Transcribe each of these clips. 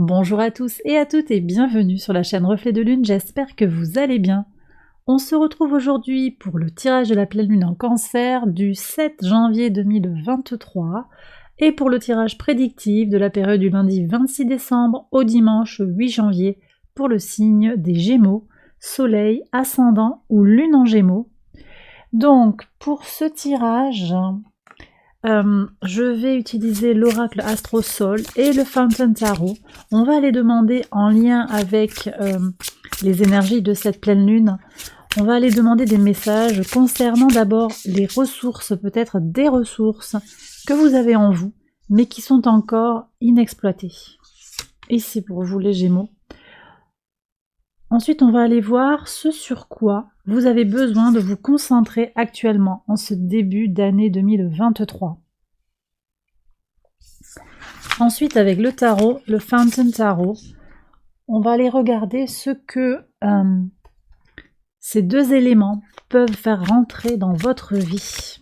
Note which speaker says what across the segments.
Speaker 1: Bonjour à tous et à toutes et bienvenue sur la chaîne Reflet de Lune, j'espère que vous allez bien. On se retrouve aujourd'hui pour le tirage de la pleine lune en Cancer du 7 janvier 2023 et pour le tirage prédictif de la période du lundi 26 décembre au dimanche 8 janvier pour le signe des Gémeaux, Soleil, Ascendant ou Lune en Gémeaux. Donc pour ce tirage, je vais utiliser l'oracle Astrosol et le Fountain Tarot. On va les demander en lien avec les énergies de cette pleine lune. On va aller demander des messages concernant d'abord les ressources, peut-être des ressources que vous avez en vous, mais qui sont encore inexploitées. Ici pour vous les Gémeaux. Ensuite, on va aller voir ce sur quoi vous avez besoin de vous concentrer actuellement en ce début d'année 2023. Ensuite, avec le tarot, le Fountain Tarot, on va aller regarder ce que ces deux éléments peuvent faire rentrer dans votre vie.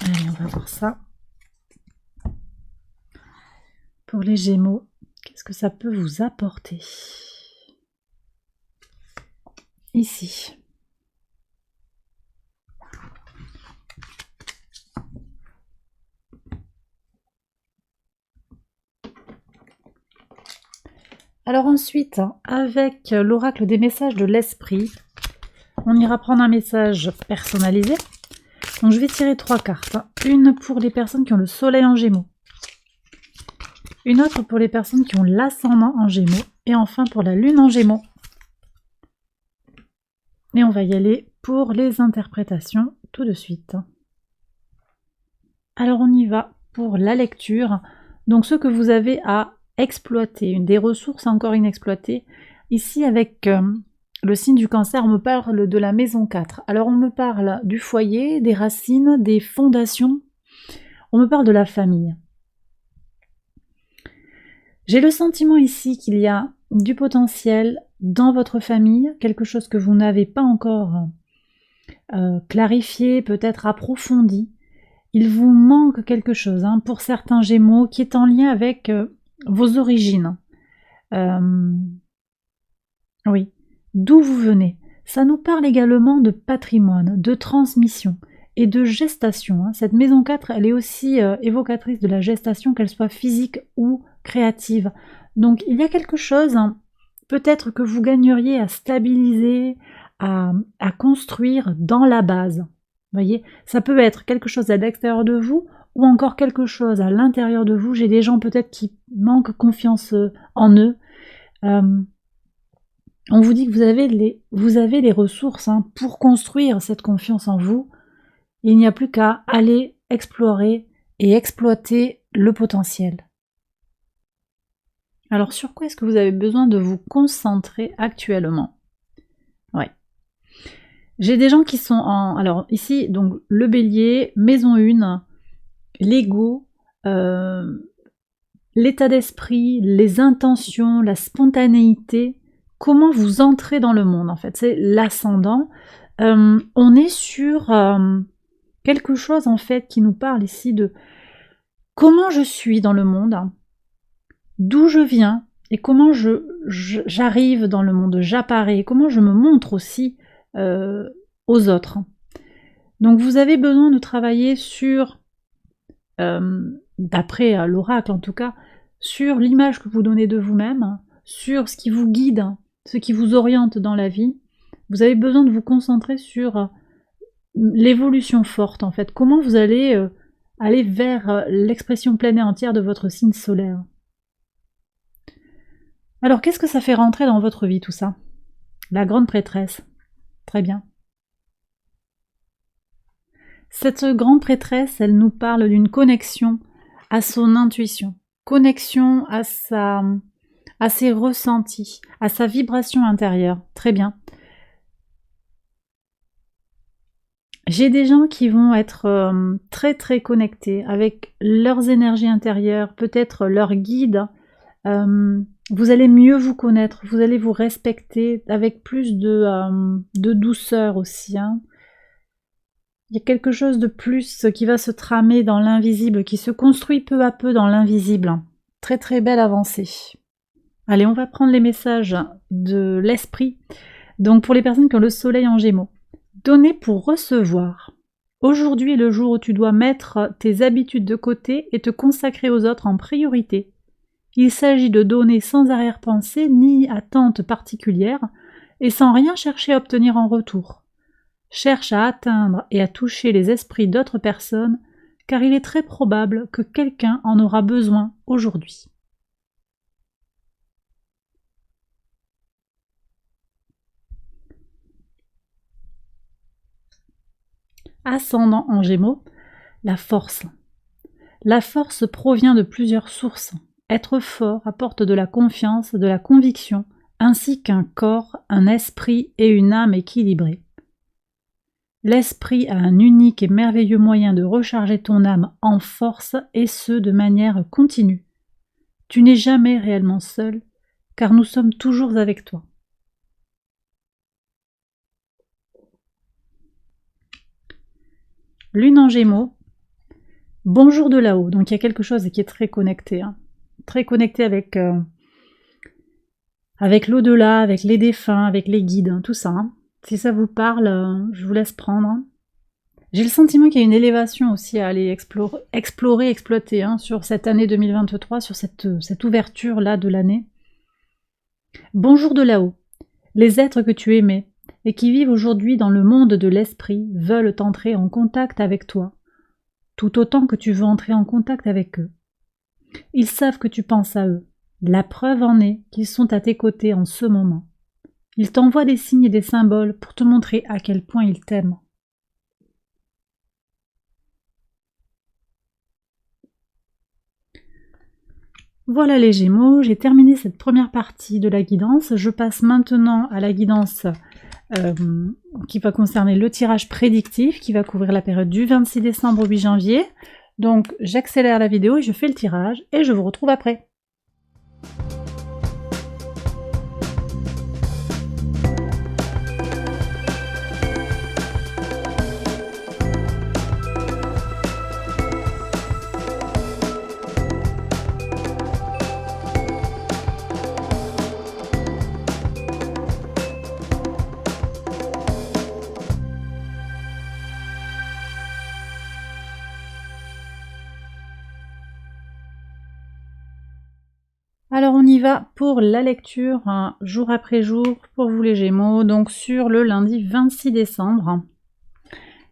Speaker 1: Allez, on va voir ça. Pour les Gémeaux, qu'est-ce que ça peut vous apporter? Ici. Alors ensuite, avec l'oracle des messages de l'esprit, on ira prendre un message personnalisé. Donc je vais tirer 3 cartes. Une pour les personnes qui ont le soleil en Gémeaux. Une autre pour les personnes qui ont l'ascendant en Gémeaux. Et enfin pour la lune en Gémeaux. Et on va y aller pour les interprétations tout de suite. Alors on y va pour la lecture. Donc ce que vous avez à exploiter, une des ressources encore inexploitées. Ici avec le signe du Cancer, on me parle de la maison 4. Alors on me parle du foyer, des racines, des fondations. On me parle de la famille. J'ai le sentiment ici qu'il y a du potentiel dans votre famille, quelque chose que vous n'avez pas encore clarifié, peut-être approfondi. Il vous manque quelque chose, pour certains Gémeaux, qui est en lien avec vos origines. Oui, d'où vous venez. Ça nous parle également de patrimoine, de transmission et de gestation. Cette maison 4, elle est aussi évocatrice de la gestation, qu'elle soit physique ou créative. Donc il y a quelque chose, peut-être que vous gagneriez à stabiliser, à construire dans la base. Vous voyez, ça peut être quelque chose à l'extérieur de vous ou encore quelque chose à l'intérieur de vous. J'ai des gens peut-être qui manquent confiance en eux. On vous dit que vous avez les ressources pour construire cette confiance en vous. Il n'y a plus qu'à aller explorer et exploiter le potentiel. Alors sur quoi est-ce que vous avez besoin de vous concentrer actuellement? Ouais. J'ai des gens qui sont en... Alors ici, donc le bélier, maison 1, l'ego, l'état d'esprit, les intentions, la spontanéité, comment vous entrez dans le monde en fait, c'est l'ascendant. On est sur quelque chose en fait qui nous parle ici de comment je suis dans le monde, d'où je viens et comment j'arrive dans le monde, j'apparais, comment je me montre aussi aux autres. Donc vous avez besoin de travailler sur, d'après l'oracle en tout cas, sur l'image que vous donnez de vous-même, sur ce qui vous guide, ce qui vous oriente dans la vie. Vous avez besoin de vous concentrer sur l'évolution forte en fait, comment vous allez aller vers l'expression pleine et entière de votre signe solaire. Alors qu'est-ce que ça fait rentrer dans votre vie tout ça? La grande prêtresse, très bien. Cette grande prêtresse, elle nous parle d'une connexion à son intuition, connexion à ses ressentis, à sa vibration intérieure, très bien. J'ai des gens qui vont être très très connectés avec leurs énergies intérieures, peut-être leur guide. Vous allez mieux vous connaître, vous allez vous respecter avec plus de douceur aussi. Il y a quelque chose de plus qui va se tramer dans l'invisible, qui se construit peu à peu dans l'invisible. très très belle avancée. Allez, on va prendre les messages de l'esprit. Donc pour les personnes qui ont le soleil en Gémeaux, donner pour recevoir. Aujourd'hui est le jour où tu dois mettre tes habitudes de côté et te consacrer aux autres en priorité. Il s'agit de donner sans arrière-pensée ni attente particulière et sans rien chercher à obtenir en retour. Cherche à atteindre et à toucher les esprits d'autres personnes car il est très probable que quelqu'un en aura besoin aujourd'hui. Ascendant en Gémeaux, la force. La force provient de plusieurs sources. Être fort apporte de la confiance, de la conviction, ainsi qu'un corps, un esprit et une âme équilibrés. L'esprit a un unique et merveilleux moyen de recharger ton âme en force et ce de manière continue. Tu n'es jamais réellement seul, car nous sommes toujours avec toi. Lune en Gémeaux. Bonjour de là-haut. Donc il y a quelque chose qui est très connecté. Très connecté avec l'au-delà, avec les défunts, avec les guides, tout ça. Si ça vous parle, je vous laisse prendre. J'ai le sentiment qu'il y a une élévation aussi à aller explorer, exploiter sur cette année 2023, sur cette ouverture-là de l'année. Bonjour de là-haut. Les êtres que tu aimais et qui vivent aujourd'hui dans le monde de l'esprit veulent entrer en contact avec toi, tout autant que tu veux entrer en contact avec eux. Ils savent que tu penses à eux. La preuve en est qu'ils sont à tes côtés en ce moment. Ils t'envoient des signes et des symboles pour te montrer à quel point ils t'aiment. Voilà les Gémeaux, j'ai terminé cette première partie de la guidance. Je passe maintenant à la guidance qui va concerner le tirage prédictif, qui va couvrir la période du 26 décembre au 8 janvier. Donc j'accélère la vidéo et je fais le tirage et je vous retrouve après. Alors on y va pour la lecture, jour après jour, pour vous les Gémeaux, donc sur le lundi 26 décembre.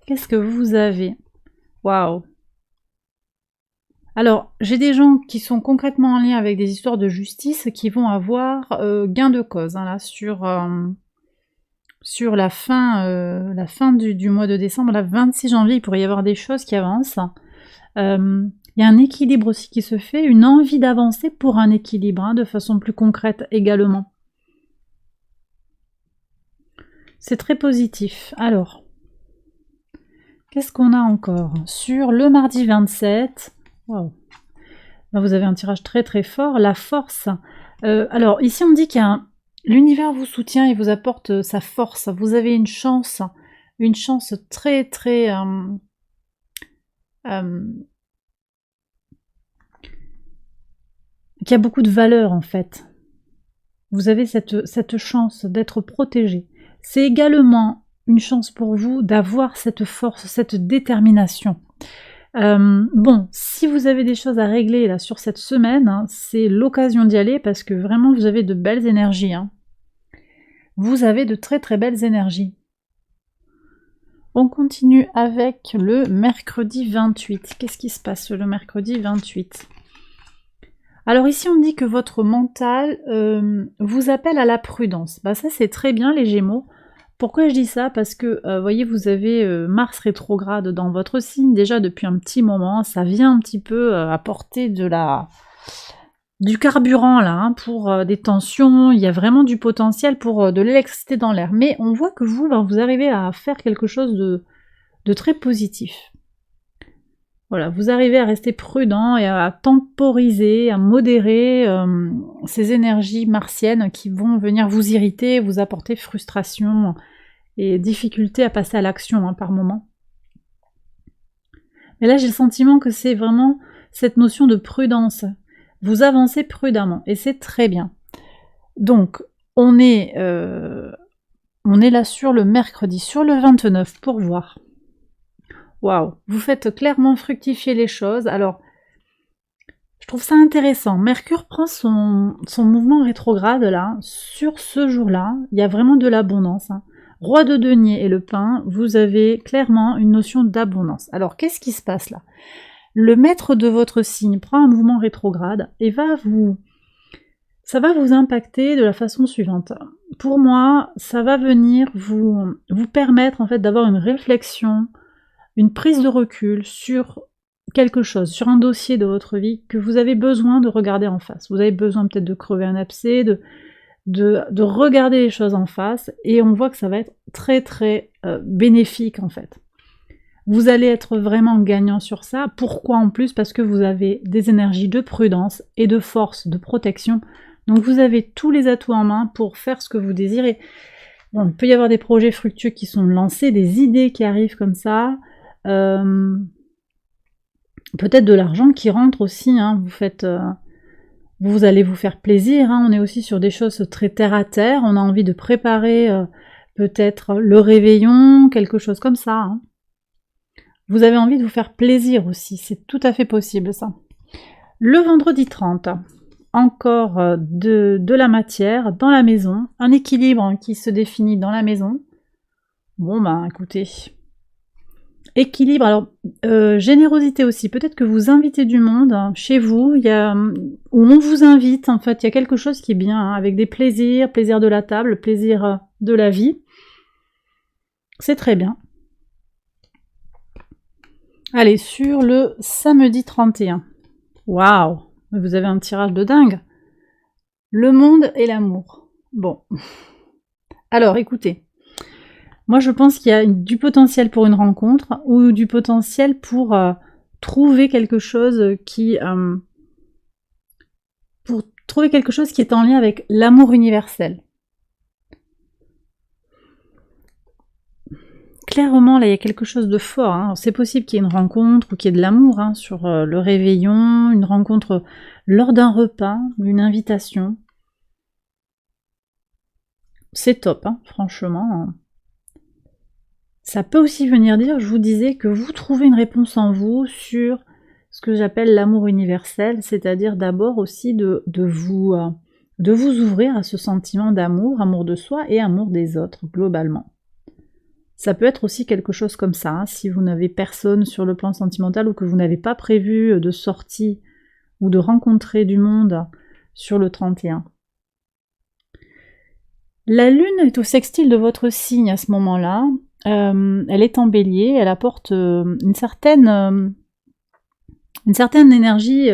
Speaker 1: Qu'est-ce que vous avez? Waouh! Alors, j'ai des gens qui sont concrètement en lien avec des histoires de justice qui vont avoir gain de cause, là, sur la fin du mois de décembre, là, 26 janvier, il pourrait y avoir des choses qui avancent. Il y a un équilibre aussi qui se fait, une envie d'avancer pour un équilibre, de façon plus concrète également. C'est très positif. Alors, qu'est-ce qu'on a encore? Sur le mardi 27, wow. Là, vous avez un tirage très très fort, la force. Alors, ici on dit que l'univers vous soutient et vous apporte sa force. Vous avez une chance très très... qui a beaucoup de valeur en fait. Vous avez cette chance d'être protégé. C'est également une chance pour vous d'avoir cette force, cette détermination. Bon, si vous avez des choses à régler là sur cette semaine, c'est l'occasion d'y aller parce que vraiment vous avez de belles énergies. Vous avez de très très belles énergies. On continue avec le mercredi 28. Qu'est-ce qui se passe le mercredi 28 ? Alors ici on me dit que votre mental vous appelle à la prudence. Bah ça c'est très bien les Gémeaux. Pourquoi je dis ça? Parce que voyez vous avez Mars rétrograde dans votre signe déjà depuis un petit moment. Ça vient un petit peu apporter du carburant là pour des tensions. Il y a vraiment du potentiel pour de l'électricité dans l'air. Mais on voit que vous, vous arrivez à faire quelque chose de très positif. Voilà, vous arrivez à rester prudent et à temporiser, à modérer ces énergies martiennes qui vont venir vous irriter, vous apporter frustration et difficulté à passer à l'action par moment. Mais là, j'ai le sentiment que c'est vraiment cette notion de prudence. vous avancez prudemment et c'est très bien. Donc, on est là sur le mercredi, sur le 29 pour voir. Waouh, vous faites clairement fructifier les choses. Alors, je trouve ça intéressant. Mercure prend son mouvement rétrograde là, sur ce jour-là. Il y a vraiment de l'abondance. Hein. Roi de denier et le pain, vous avez clairement une notion d'abondance. Alors, qu'est-ce qui se passe là? Le maître de votre signe prend un mouvement rétrograde et ça va vous impacter de la façon suivante. Pour moi, ça va venir vous permettre en fait d'avoir une réflexion, une prise de recul sur quelque chose, sur un dossier de votre vie que vous avez besoin de regarder en face. Vous avez besoin peut-être de crever un abcès, de regarder les choses en face, et on voit que ça va être très très bénéfique en fait. Vous allez être vraiment gagnant sur ça. Pourquoi en plus? Parce que vous avez des énergies de prudence et de force, de protection. Donc vous avez tous les atouts en main pour faire ce que vous désirez. Bon, il peut y avoir des projets fructueux qui sont lancés, des idées qui arrivent comme ça. Peut-être de l'argent qui rentre aussi. Hein. Vous allez vous faire plaisir. Hein. On est aussi sur des choses très terre à terre. On a envie de préparer peut-être le réveillon, quelque chose comme ça. Hein. Vous avez envie de vous faire plaisir aussi. C'est tout à fait possible ça. Le vendredi 30. Encore de la matière dans la maison, un équilibre qui se définit dans la maison. Bon ben écoutez, équilibre, alors générosité aussi, peut-être que vous invitez du monde chez vous, où on vous invite, en fait, il y a quelque chose qui est bien, hein, avec des plaisirs, plaisir de la table, plaisir de la vie. C'est très bien. Allez, sur le samedi 31. Waouh! Vous avez un tirage de dingue. Le monde et l'amour. Bon. Alors, écoutez. Moi, je pense qu'il y a du potentiel pour une rencontre ou du potentiel pour trouver quelque chose qui... pour trouver quelque chose qui est en lien avec l'amour universel. Clairement, là, il y a quelque chose de fort. Hein. C'est possible qu'il y ait une rencontre ou qu'il y ait de l'amour hein, sur le réveillon, une rencontre lors d'un repas, une invitation. C'est top, hein, franchement. Ça peut aussi venir dire, je vous disais, que vous trouvez une réponse en vous sur ce que j'appelle l'amour universel, c'est-à-dire d'abord aussi de vous ouvrir à ce sentiment d'amour, amour de soi et amour des autres, globalement. Ça peut être aussi quelque chose comme ça, hein, si vous n'avez personne sur le plan sentimental ou que vous n'avez pas prévu de sortie ou de rencontrer du monde sur le 31. La lune est au sextile de votre signe à ce moment-là. Elle est en bélier, elle apporte une certaine énergie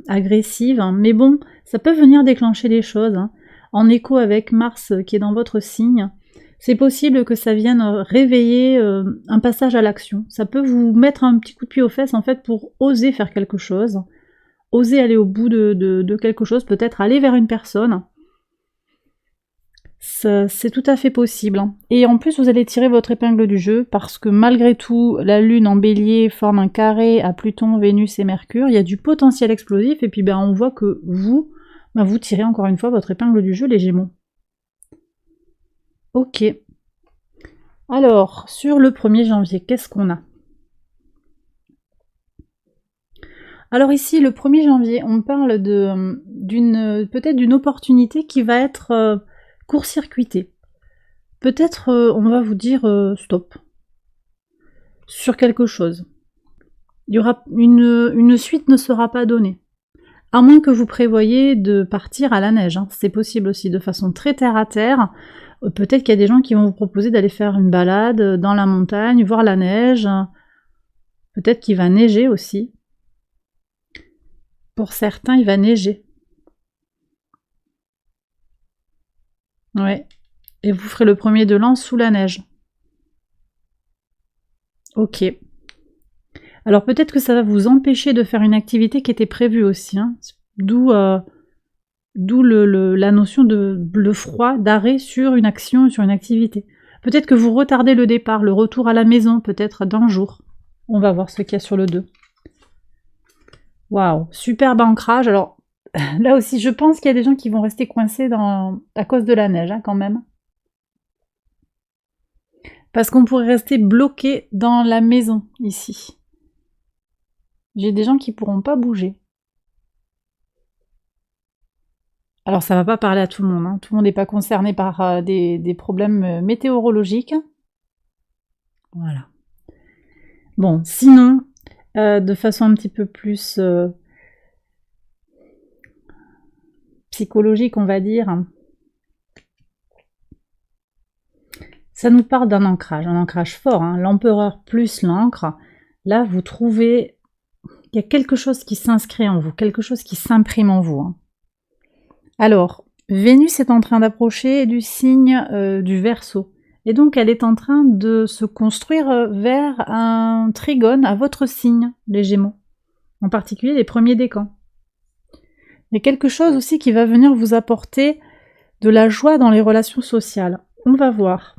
Speaker 1: agressive, hein, mais bon, ça peut venir déclencher les choses. Hein, en écho avec Mars qui est dans votre signe. C'est possible que ça vienne réveiller un passage à l'action. Ça peut vous mettre un petit coup de pied aux fesses en fait pour oser faire quelque chose, oser aller au bout de quelque chose, peut-être aller vers une personne. C'est tout à fait possible. Et en plus, vous allez tirer votre épingle du jeu parce que malgré tout, la Lune en bélier forme un carré à Pluton, Vénus et Mercure. Il y a du potentiel explosif et puis on voit que vous tirez encore une fois votre épingle du jeu, les Gémeaux. Ok. Alors, sur le 1er janvier, qu'est-ce qu'on a? Alors ici, le 1er janvier, on parle peut-être d'une opportunité qui va être court-circuitée. Peut-être on va vous dire stop sur quelque chose. Il y aura une suite ne sera pas donnée. À moins que vous prévoyiez de partir à la neige. Hein. C'est possible aussi de façon très terre à terre. Peut-être qu'il y a des gens qui vont vous proposer d'aller faire une balade dans la montagne, voir la neige. Peut-être qu'il va neiger aussi. Pour certains, il va neiger. Ouais. Et vous ferez le 1er de l'an sous la neige. Ok. Alors peut-être que ça va vous empêcher de faire une activité qui était prévue aussi. Hein. D'où la notion le froid, d'arrêt sur une action, sur une activité. Peut-être que vous retardez le départ, le retour à la maison, peut-être d'un jour. On va voir ce qu'il y a sur le 2. Waouh, superbe ancrage. Alors, Là aussi, je pense qu'il y a des gens qui vont rester coincés à cause de la neige, hein, quand même. Parce qu'on pourrait rester bloqué dans la maison, ici. J'ai des gens qui pourront pas bouger. Alors, ça va pas parler à tout le monde, hein. Tout le monde n'est pas concerné par des problèmes météorologiques. Voilà. Bon, sinon, de façon un petit peu plus psychologique, on va dire, ça nous parle d'un un ancrage fort, hein, l'empereur plus l'encre. Là, vous trouvez, il y a quelque chose qui s'inscrit en vous, quelque chose qui s'imprime en vous, hein. Alors, Vénus est en train d'approcher du signe du Verseau. Et donc, elle est en train de se construire vers un trigone à votre signe, les Gémeaux. En particulier les premiers décans. Il y a quelque chose aussi qui va venir vous apporter de la joie dans les relations sociales. On va voir.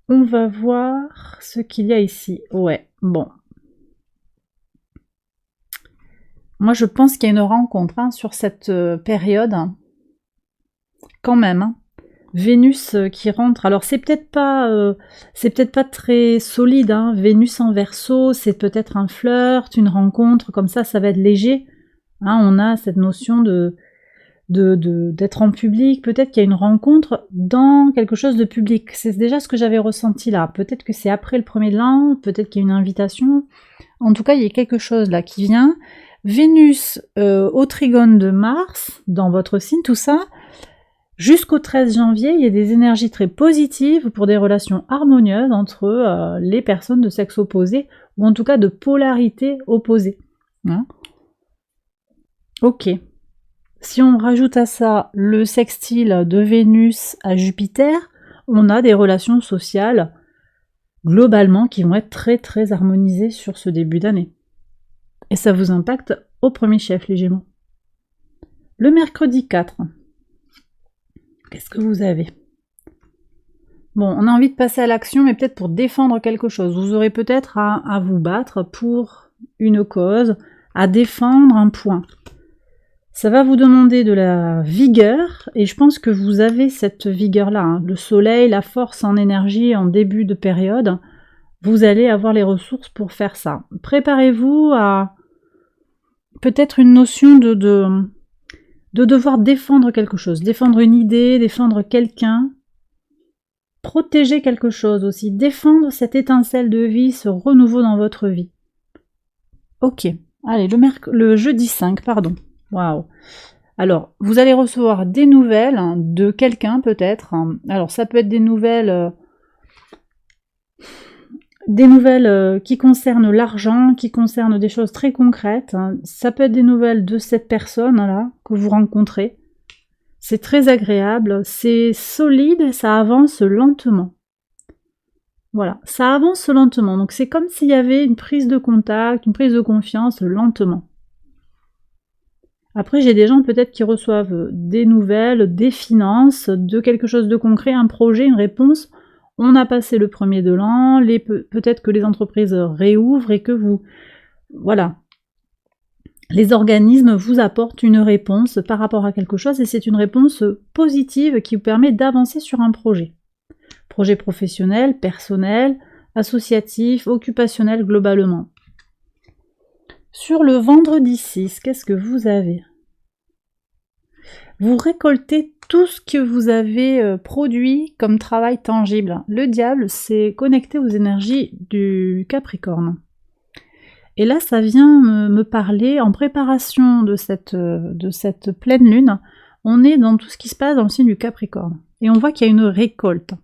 Speaker 1: On va voir ce qu'il y a ici. Ouais, bon. Moi, je pense qu'il y a une rencontre, hein, sur cette période. Quand même, hein. Vénus qui rentre. Alors, c'est peut-être pas très solide, hein. Vénus en Verseau, c'est peut-être un flirt, une rencontre, comme ça va être léger. Hein, on a cette notion d'être en public. Peut-être qu'il y a une rencontre dans quelque chose de public. C'est déjà ce que j'avais ressenti là. Peut-être que c'est après le premier de l'an, peut-être qu'il y a une invitation. En tout cas, il y a quelque chose là qui vient. Vénus au trigone de Mars, dans votre signe, tout ça, jusqu'au 13 janvier, il y a des énergies très positives pour des relations harmonieuses entre les personnes de sexe opposé, ou en tout cas de polarité opposée. Hein, ok. Si on rajoute à ça le sextile de Vénus à Jupiter, on a des relations sociales globalement qui vont être très très harmonisées sur ce début d'année. Et ça vous impacte au premier chef, les Gémeaux. Le mercredi 4, qu'est-ce que vous avez? Bon, on a envie de passer à l'action, mais peut-être pour défendre quelque chose. Vous aurez peut-être à vous battre pour une cause, à défendre un point. Ça va vous demander de la vigueur, et je pense que vous avez cette vigueur-là, hein. Le soleil, la force en énergie en début de période, vous allez avoir les ressources pour faire ça. Préparez-vous à peut-être une notion de devoir défendre quelque chose, défendre une idée, défendre quelqu'un, protéger quelque chose aussi, défendre cette étincelle de vie, ce renouveau dans votre vie. Ok, allez, le jeudi 5, pardon. Waouh. Alors, vous allez recevoir des nouvelles de quelqu'un peut-être. Alors, ça peut être des nouvelles qui concernent l'argent, qui concernent des choses très concrètes. Ça peut être des nouvelles de cette personne-là que vous rencontrez. C'est très agréable, c'est solide, ça avance lentement. Voilà, ça avance lentement. Donc c'est comme s'il y avait une prise de contact, une prise de confiance lentement. Après, j'ai des gens peut-être qui reçoivent des nouvelles, des finances, de quelque chose de concret, un projet, une réponse. On a passé le premier de l'an, peut-être que les entreprises réouvrent et que vous... Voilà. Les organismes vous apportent une réponse par rapport à quelque chose et c'est une réponse positive qui vous permet d'avancer sur un projet. Projet professionnel, personnel, associatif, occupationnel globalement. Sur le vendredi 6, qu'est-ce que vous avez? Vous récoltez tout ce que vous avez produit comme travail tangible. Le diable, c'est connecté aux énergies du Capricorne. Et là, ça vient me parler, en préparation de cette pleine lune, on est dans tout ce qui se passe dans le signe du Capricorne. Et on voit qu'il y a une récolte.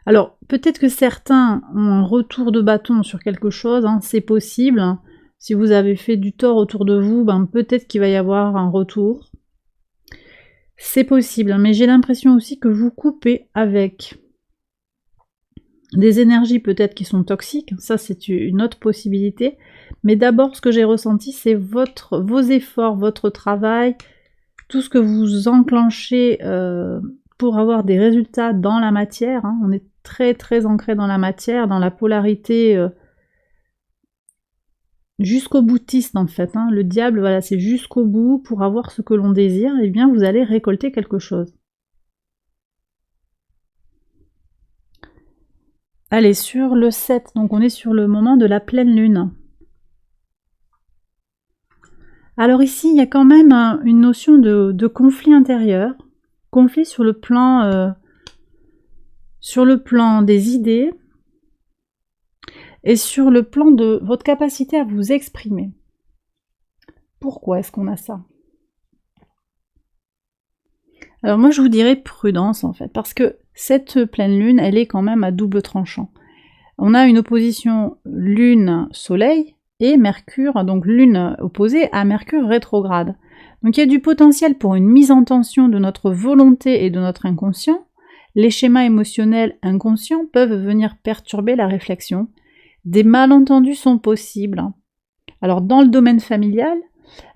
Speaker 1: Alors, peut-être que certains ont un retour de bâton sur quelque chose, hein, c'est possible. Si vous avez fait du tort autour de vous, ben, peut-être qu'il va y avoir un retour. C'est possible, mais j'ai l'impression aussi que vous coupez avec des énergies peut-être qui sont toxiques, ça c'est une autre possibilité, mais d'abord ce que j'ai ressenti c'est vos efforts, votre travail, tout ce que vous enclenchez pour avoir des résultats dans la matière, hein. On est très très ancré dans la matière, dans la polarité jusqu'au boutiste en fait. Hein. Le diable, voilà, c'est jusqu'au bout pour avoir ce que l'on désire, et bien vous allez récolter quelque chose. Allez, sur le 7, donc on est sur le moment de la pleine lune. Alors ici, il y a quand même une notion de conflit intérieur, conflit sur le plan des idées et sur le plan de votre capacité à vous exprimer. Pourquoi est-ce qu'on a ça? Alors moi, je vous dirais prudence en fait, parce que cette pleine lune, elle est quand même à double tranchant. On a une opposition lune-soleil, et Mercure, donc lune opposée à Mercure rétrograde. Donc il y a du potentiel pour une mise en tension de notre volonté et de notre inconscient. Les schémas émotionnels inconscients peuvent venir perturber la réflexion. Des malentendus sont possibles. Alors dans le domaine familial,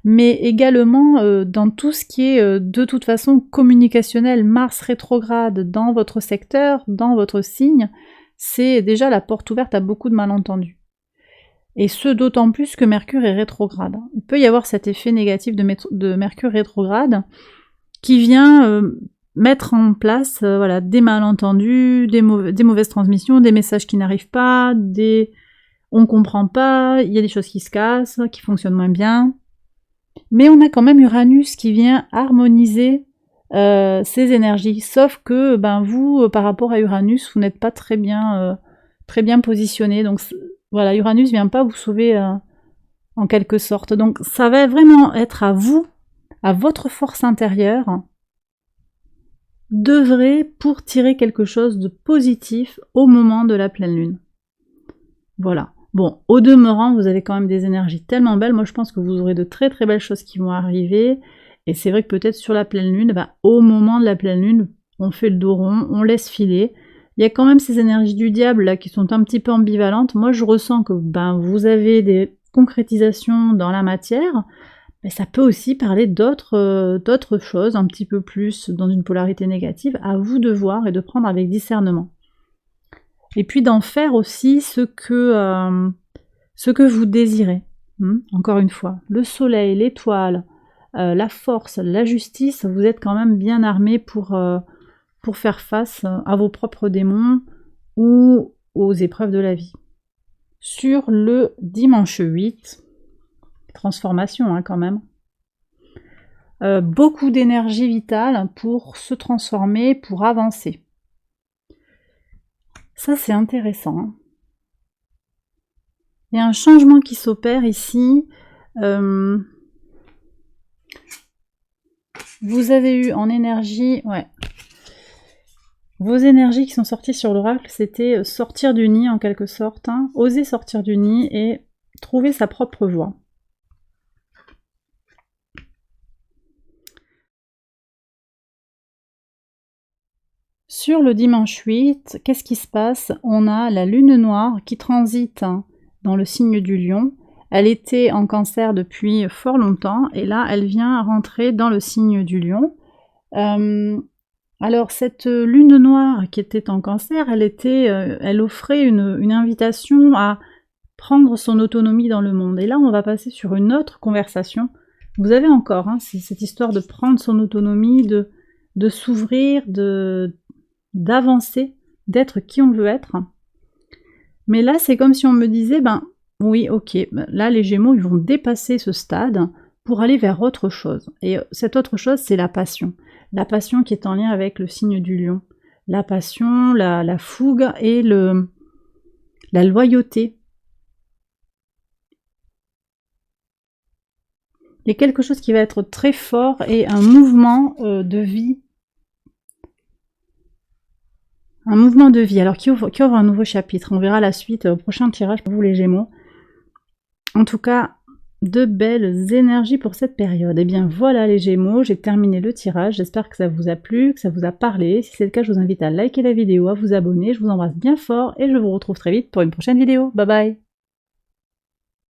Speaker 1: mais également dans tout ce qui est de toute façon communicationnel. Mars rétrograde dans votre secteur, dans votre signe, c'est déjà la porte ouverte à beaucoup de malentendus. Et ce d'autant plus que Mercure est rétrograde. Il peut y avoir cet effet négatif de Mercure rétrograde qui vient mettre en place voilà, des malentendus, des mauvaises transmissions, des messages qui n'arrivent pas, on comprend pas, il y a des choses qui se cassent, qui fonctionnent moins bien. Mais on a quand même Uranus qui vient harmoniser ces énergies. Sauf que vous, par rapport à Uranus, vous n'êtes pas très bien positionné. Donc voilà, Uranus vient pas vous sauver en quelque sorte. Donc ça va vraiment être à vous, à votre force intérieure, d'œuvrer pour tirer quelque chose de positif au moment de la pleine lune. Voilà. Bon, au demeurant, vous avez quand même des énergies tellement belles. Moi, je pense que vous aurez de très très belles choses qui vont arriver. Et c'est vrai que peut-être sur la pleine lune, au moment de la pleine lune, on fait le dos rond, on laisse filer. Il y a quand même ces énergies du diable là qui sont un petit peu ambivalentes. Moi, je ressens que vous avez des concrétisations dans la matière, mais ça peut aussi parler d'autres choses, un petit peu plus dans une polarité négative. À vous de voir et de prendre avec discernement. Et puis d'en faire aussi ce que vous désirez. Encore une fois, le soleil, l'étoile, la force, la justice, vous êtes quand même bien armés pour faire face à vos propres démons ou aux épreuves de la vie. Sur le dimanche 8, transformation quand même, beaucoup d'énergie vitale pour se transformer, pour avancer. Ça, c'est intéressant. Il y a un changement qui s'opère ici. Vous avez eu en énergie, vos énergies qui sont sorties sur l'oracle, c'était sortir du nid en quelque sorte, oser sortir du nid et trouver sa propre voie. Sur le dimanche 8, qu'est-ce qui se passe? On a la lune noire qui transite dans le signe du lion. Elle était en cancer depuis fort longtemps et là elle vient rentrer dans le signe du lion. Alors cette lune noire qui était en cancer, elle offrait une invitation à prendre son autonomie dans le monde. Et là on va passer sur une autre conversation. Vous avez encore cette histoire de prendre son autonomie, de s'ouvrir, d'avancer, d'être qui on veut être. Mais là, c'est comme si on me disait, oui, ok, là, les Gémeaux, ils vont dépasser ce stade pour aller vers autre chose. Et cette autre chose, c'est la passion. La passion qui est en lien avec le signe du lion. La passion, la fougue et la loyauté. Il y a quelque chose qui va être très fort et un mouvement de vie. Un mouvement de vie, alors qui ouvre un nouveau chapitre. On verra la suite au prochain tirage pour vous les Gémeaux. En tout cas, de belles énergies pour cette période. Et bien voilà les Gémeaux, j'ai terminé le tirage. J'espère que ça vous a plu, que ça vous a parlé. Si c'est le cas, je vous invite à liker la vidéo, à vous abonner. Je vous embrasse bien fort et je vous retrouve très vite pour une prochaine vidéo. Bye bye!